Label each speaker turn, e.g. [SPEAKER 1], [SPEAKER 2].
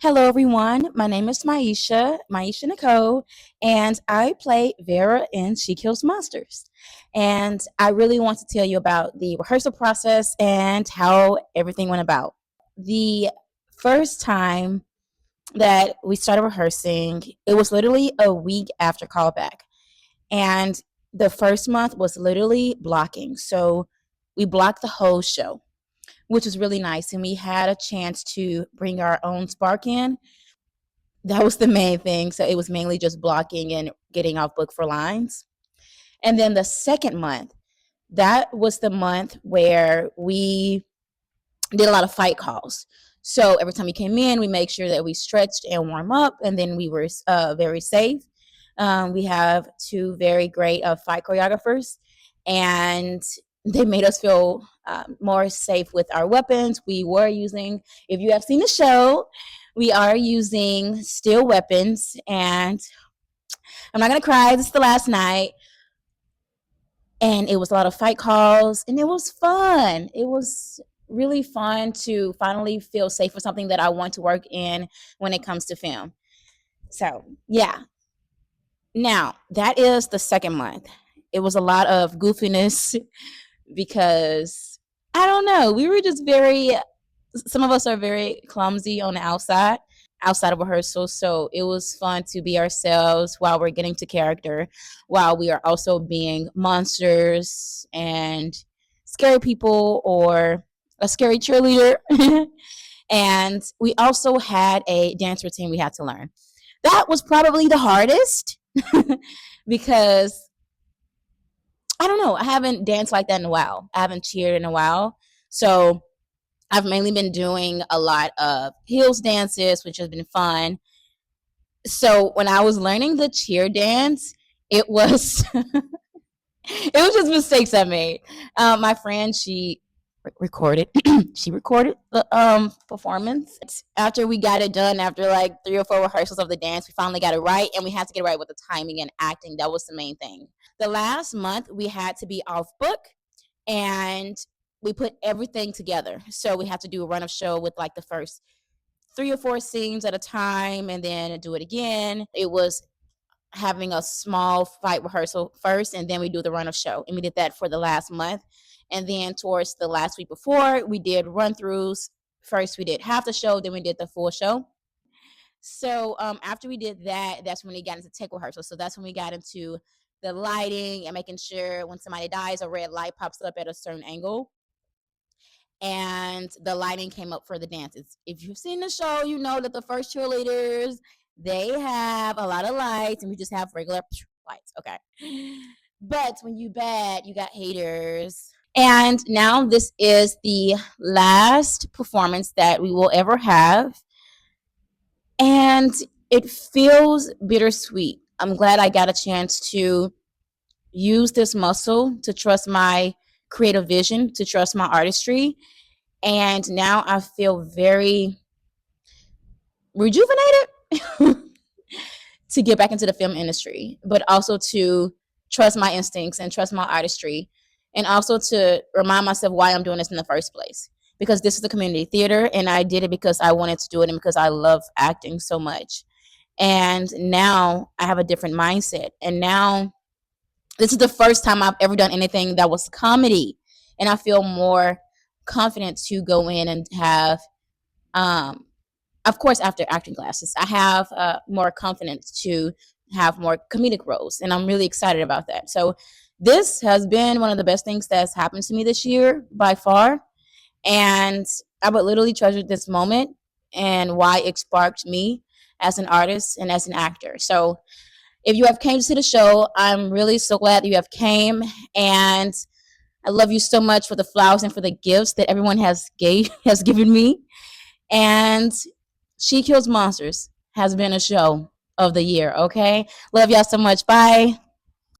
[SPEAKER 1] Hello, everyone. My name is Maisha Nicole, and I play Vera in She Kills Monsters. And I really want to tell you about the rehearsal process and how everything went about. The first time that we started rehearsing, it was literally a week after callback. And the first month was literally blocking. So we blocked the whole show, which was really nice. And we had a chance to bring our own spark in. That was the main thing. So it was mainly just blocking and getting off book for lines. And then the second month, that was the month where we did a lot of fight calls. So every time we came in, we make sure that we stretched and warm up, and then we were very safe. We have two very great fight choreographers, and they made us feel more safe with our weapons. We were using, if you have seen the show, we are using steel weapons, and I'm not gonna cry. This is the last night, and it was a lot of fight calls, and it was fun. It was really fun to finally feel safe with something that I want to work in when it comes to film. So yeah. Now that is the second month. It was a lot of goofiness because I don't know. We were just very. Some of us are very clumsy on the outside of rehearsal. So it was fun to be ourselves while we're getting to character, while we are also being monsters and scary people or a scary cheerleader. And we also had a dance routine we had to learn. That was probably the hardest because I don't know. I haven't danced like that in a while. I haven't cheered in a while. So I've mainly been doing a lot of heels dances, which has been fun. So when I was learning the cheer dance, it was it was just mistakes I made. My friend, she recorded she recorded the performance. After we got it done, after like 3 or 4 rehearsals of the dance, we finally got it right, and we had to get it right with the timing and acting. That was the main thing. The last month we had to be off book, and we put everything together. So we had to do a run of show with like the first 3 or 4 scenes at a time, and then do it again. It was having a small fight rehearsal first, and then we do the run of show. And we did that for the last month. And then towards the last week before, we did run throughs. First, we did half the show, then we did the full show. So after we did that, that's when we got into tech rehearsal. So that's when we got into the lighting and making sure when somebody dies, a red light pops up at a certain angle. And the lighting came up for the dances. If you've seen the show, you know that the first cheerleaders, they have a lot of lights, and we just have regular lights. Okay. But when you bad, you got haters. And now this is the last performance that we will ever have. And it feels bittersweet. I'm glad I got a chance to use this muscle to trust my creative vision, to trust my artistry. And now I feel very rejuvenated to get back into the film industry, but also to trust my instincts and trust my artistry, and also to remind myself why I'm doing this in the first place. Because this is a community theater, and I did it because I wanted to do it and because I love acting so much. And now I have a different mindset. And now this is the first time I've ever done anything that was comedy. And I feel more confident to go in and have, of course, after acting classes, I have more confidence to have more comedic roles. And I'm really excited about that. So this has been one of the best things that's happened to me this year by far. And I would literally treasure this moment and why it sparked me as an artist and as an actor. So if you have came to see the show, I'm really so glad that you have came, and I love you so much for the flowers and for the gifts that everyone has given me. And She Kills Monsters has been a show of the year. Okay, love y'all so much. Bye.